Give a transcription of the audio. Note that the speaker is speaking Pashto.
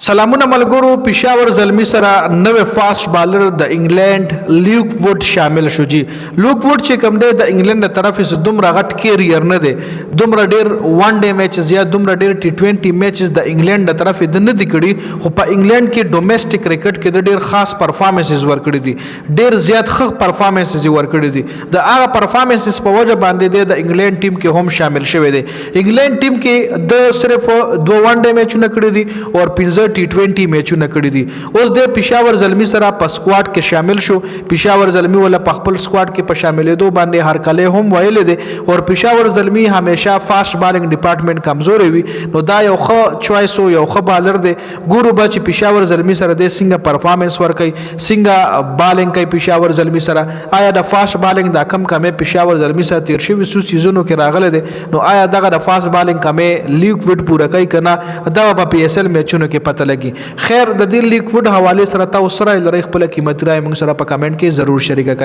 سلامونه ملګرو پېښور زلمی سره نوې فاست بالر د انګلند لیوک ووډ شامل شو جی لیوک ووډ چې کوم دی د انګلند له طرف څخه دومره غټ کیریئر نه دی دومره ډیر وان ډے میچز یا دومره ډیر ټي 20 میچز د انګلند له طرف د نه دی کړي خو په انګلند کې ډومېسټک کرکټ کې د ډیر خاص پرفارمنسز ورکړي دي ډیر زیات ښه پرفارمنسز ورکړي دي د هغه پرفارمنسز په وجه باندې د انګلند ټیم کې هم شامل شوی دی انګلند ټیم کې د صرف 2 وان ډے میچونه کړي دي او 15 टी 20 میچونه کړي دي اوس د پېښور زلمی سره په سکواډ کې شامل شو پېښور زلمی ولا په خپل سکواډ کې په شاملېدو باندې هر کله هم ویل دي او پېښور زلمی همیشه فاست بالینګ ډپارټمنټ کمزوري وي نو دا یو ښه چوایس او یو ښه بالر دی ګورو به چې پېښور زلمی سره د څنګه پرفارمنس ورکړي څنګه بالینګ کوي پېښور زلمی سره آیا د فاست بالینګ د کم کمه پېښور زلمی سره تیر شوی سو سیزونو کې راغله دي نو آیا دغه د فاست بالینګ کمه لیگ وډ پوره کوي کنه دا په پی ایس ال میچونو کې پته لګي خیر د دې لیگ وډ حواله سره تاسو سره لري خپل قیمتي رائے موږ سره په کمنټ کې ضرور شریک کړئ